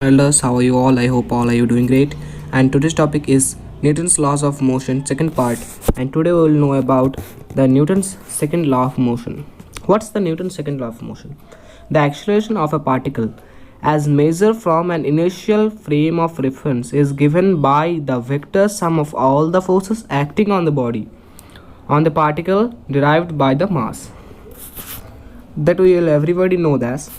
Elders, how are you all? I hope all are you doing great. And today's topic is Newton's laws of motion, second part. And today we will know about the Newton's second law of motion. What's the Newton's second law of motion? The acceleration of a particle, as measured from an initial frame of reference, is given by the vector sum of all the forces acting on the body, on the particle derived by the mass. That we will everybody know that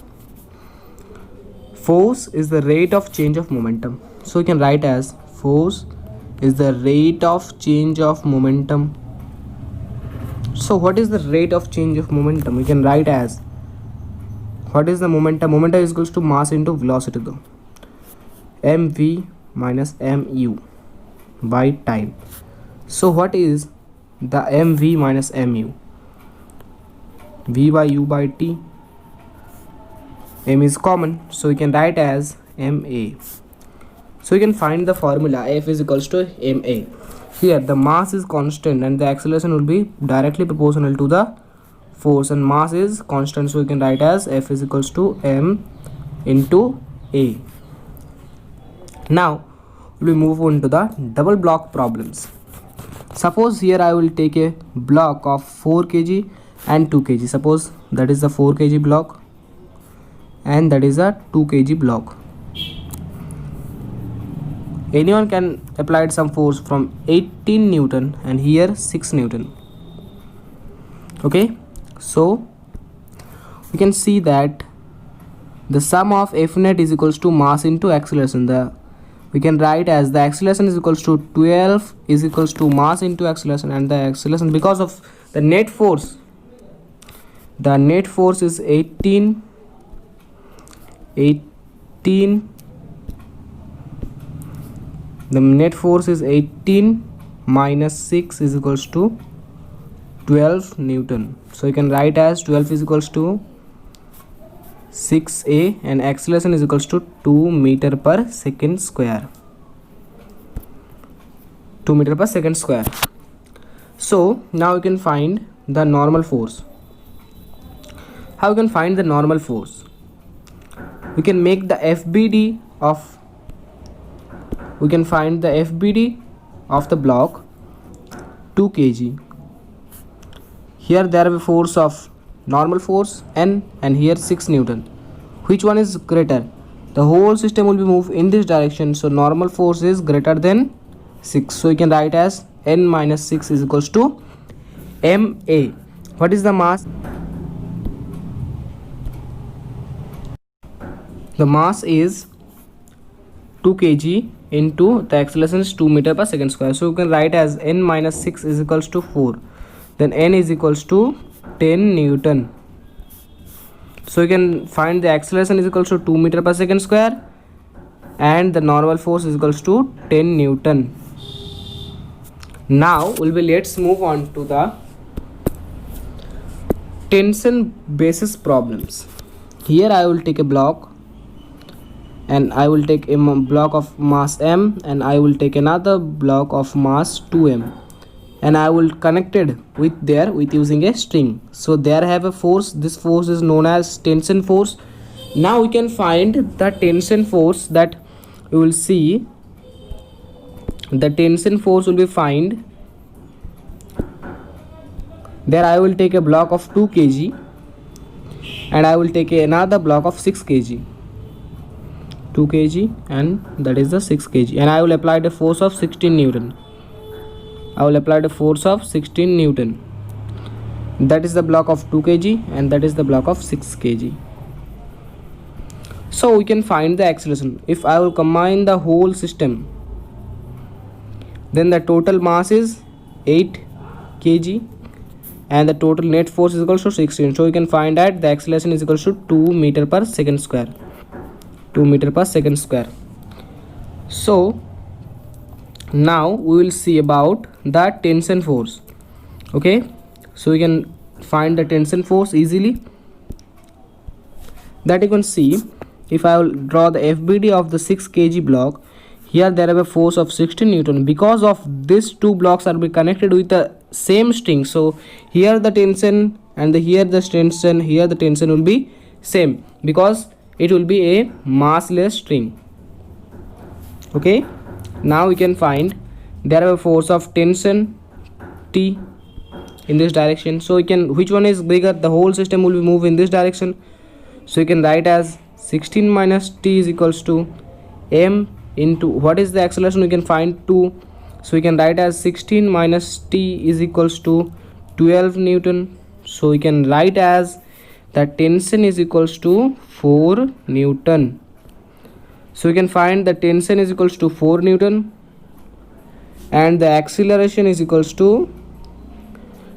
force is the rate of change of momentum. So you can write as force is the rate of change of momentum. So what is the rate of change of momentum? We can write as, what is the momentum? Momentum is equals to mass into velocity though. mv minus mu by time. So what is the mv minus mu? v by u by t. M is common, so we can write as ma. So you can find the formula F is equals to ma. Here the mass is constant and the acceleration will be directly proportional to the force, and mass is constant, so we can write as F is equals to m into a. Now we move on to the double block problems. Suppose here I will take a block of 4 kg and 2 kg. Suppose that is the 4 kg block and that is a 2 kg block. Anyone can apply some force from 18 Newton and here 6 Newton. Okay, so we can see that the sum of F net is equals to mass into acceleration. We can write as the acceleration is equals to 12 is equals to mass into acceleration, and the acceleration, because of the net force is 18. The net force is 18 minus 6 is equals to 12 Newton. So you can write as 12 is equals to 6a and acceleration is equals to 2 meter per second square. 2 meter per second square. So now you can find the normal force. How you can find the normal force? We can make the FBD of, we can find the FBD of the block 2 kg. Here there is a force of normal force N and here 6 Newton. Which one is greater? The whole system will be moved in this direction, so normal force is greater than 6. So you can write as N minus 6 is equals to MA. What is the mass? The mass is 2 kg into the acceleration is 2 meter per second square. So you can write as N minus 6 is equals to 4. Then N is equals to 10 Newton. So you can find the acceleration is equals to 2 meter per second square and the normal force is equals to 10 Newton. Now let's move on to the tension basis problems. Here I will take a block and I will take a block of mass m and I will take another block of mass 2m and I will connect it with using a string. So there I have a force. This force is known as tension force. Now we can find the tension force. That we will see the tension force will be find. There I will take a block of 2 kg and I will take another block of 6 kg. 2 kg and that is the 6 kg, and I will apply the force of 16 Newton. I will apply the force of 16 Newton. That is the block of 2 kg and that is the block of 6 kg. So we can find the acceleration. If I will combine the whole system, then the total mass is 8 kg and the total net force is equal to 16. So we can find that the acceleration is equal to 2 meter per second square. 2 meter per second square. So now we will see about the tension force. Okay, so we can find the tension force easily. That you can see, if I will draw the FBD of the 6 kg block, here there is a force of 16 Newton. Because of these two blocks are be connected with the same string, so here the tension and here the tension will be same, because it will be a massless string. Okay, now we can find there are a force of tension T in this direction. So we can, which one is bigger, the whole system will be move in this direction. So you can write as 16 minus T is equals to m into, what is the acceleration, we can find 2. So we can write as 16 minus T is equals to 12 Newton. So we can write as that tension is equals to 4 Newton. So we can find the tension is equals to 4 Newton and the acceleration is equals to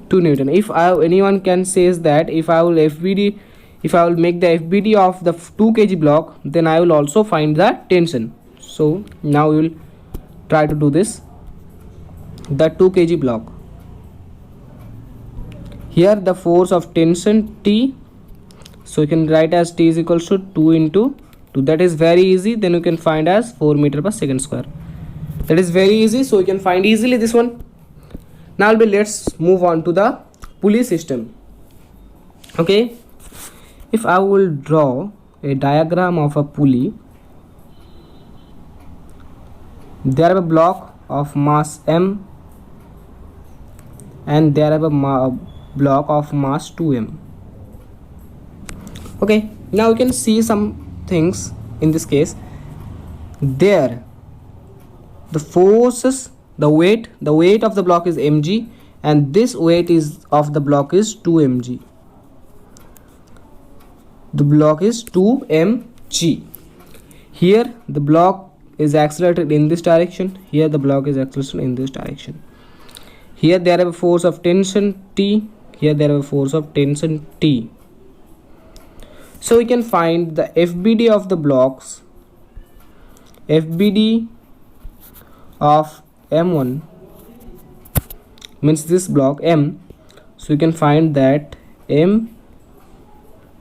2 Newton. If anyone can says that if I will make the FBD of the 2 kg block, then I will also find the tension. So now we will try to do this. The 2 kg block, here the force of tension T, so you can write as T is equals to 2 into 2. That is very easy. Then you can find as 4 meter per second square. That is very easy, so you can find easily this one. Now let's move on to the pulley system. Okay, if I will draw a diagram of a pulley, there are a block of mass m and there are a block of mass 2m. Okay, now you can see some things in this case. There the forces, the weight of the block is mg and this weight is of the block is 2 mg. The block is 2 mg. Here the block is accelerated in this direction, here the block is accelerated in this direction. Here there is a force of tension T, here there is a force of tension T. So we can find the FBD of the blocks. FBD of M1 means this block M. So you can find that M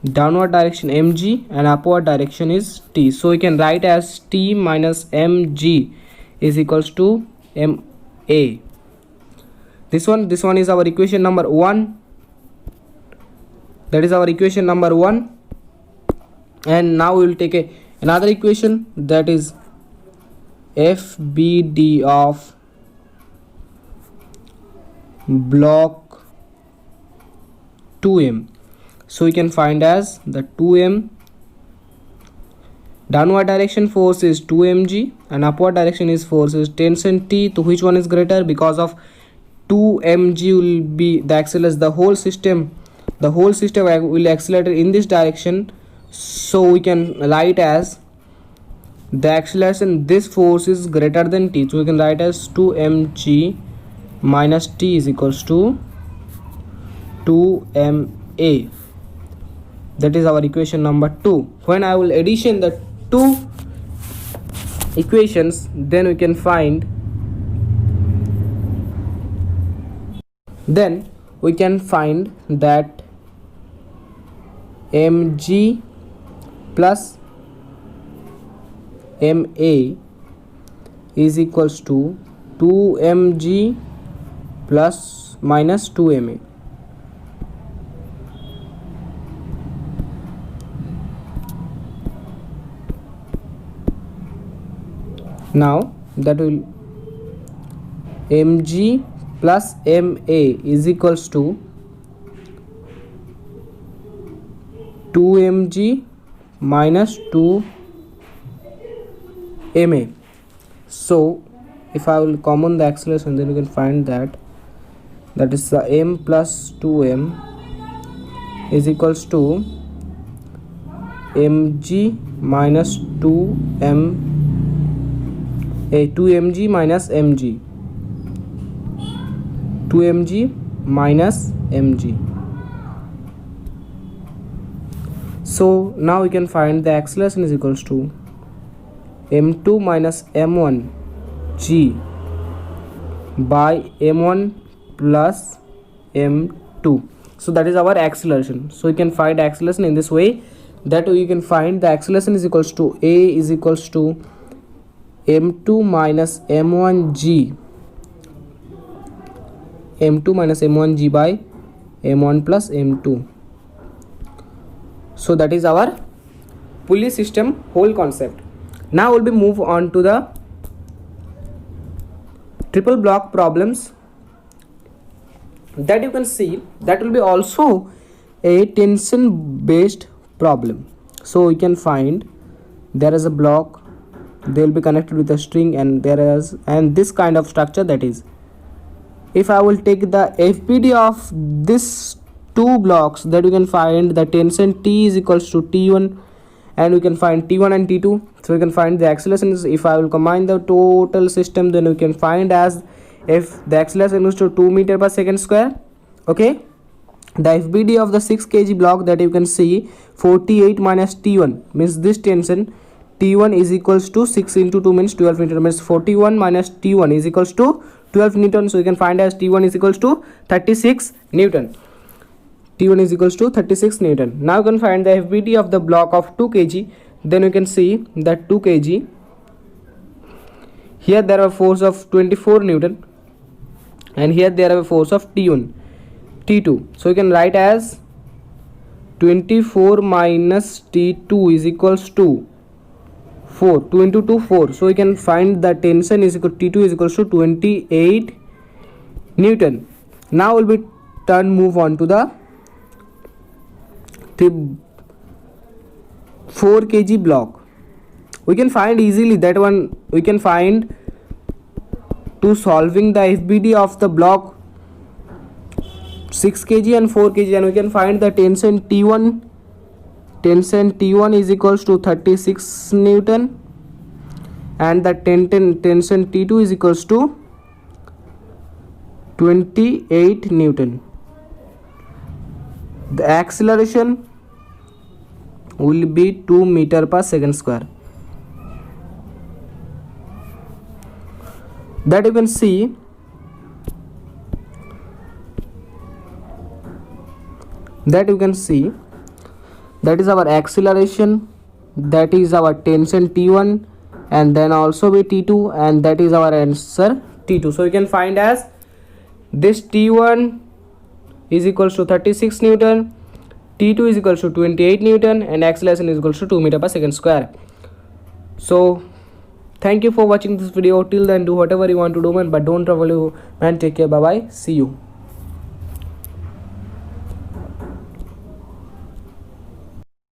downward direction mg and upward direction is T. So we can write as T minus mg is equals to ma. This one is our equation number 1. That is our equation number 1. And now we will take another equation, that is FBD of block 2m. So we can find as the 2m downward direction force is 2 mg and upward direction is force is tension T. To which one is greater? Because of 2 mg will be the acceleration, the whole system will accelerate in this direction. So we can write as the acceleration, this force is greater than T. So we can write as 2 mg minus T is equals to 2 ma. That is our equation number 2. When I will addition the two equations, then we can find that mg plus ma is equals to 2 mg plus minus 2 ma. Now that will mg plus ma is equals to 2 mg minus 2 ma. So if I will common the acceleration, then you can find that is the m plus 2m is equals to mg minus 2m 2 mg minus mg, 2 mg minus mg. So now we can find the acceleration is equals to m2 minus m1 g by m1 plus m2. So that is our acceleration. So we can find acceleration in this way, that we can find the acceleration is equals to a is equals to m2 minus m1 g, m2 minus m1 g by m1 plus m2. So that is our pulley system whole concept. Now we'll be move on to the triple block problems that you can see, that will be also a tension based problem. So you can find there is a block, they will be connected with a string, and there is and this kind of structure, that is, if I will take the FBD of this two blocks, that you can find the tension T is equals to T1, and we can find T1 and T2. So we can find the acceleration is, if I will combine the total system, then we can find as if the acceleration is to 2 meter per second square. Okay, the FBD of the 6 kg block, that you can see 48 minus T1 means this tension T1 is equals to 6 into 2 means 12 Newton, means 41 minus T1 is equals to 12 Newton. So you can find as T1 is equals to 36 Newton. T1 is equals to 36 Newton. Now you can find the FBD of the block of 2 kg. Then you can see that 2 kg, here there are force of 24 Newton, and here there are a force of T1, T2. So you can write as 24 minus T2 is equals to 4. 2 into 2, 4. So you can find the tension is equal to T2 is equals to 28 Newton. Now we'll be move on to the 4 kg block. We can find easily that one, we can find to solving the FBD of the block 6 kg and 4 kg, and we can find the tension T1. Tension T1 is equals to 36 Newton, and the tension T2 is equals to 28 Newton. The acceleration will be 2 meter per second square. That you can see that is our acceleration, that is our tension T1, and then also be T2, and that is our answer T2. So you can find as this T1 is equals to 36 Newton, T2 is equals to 28 Newton, and acceleration is equals to 2 meter per second square. So thank you for watching this video. Till then, do whatever you want to do, man, but don't trouble you, man. Take care. Bye bye. See you.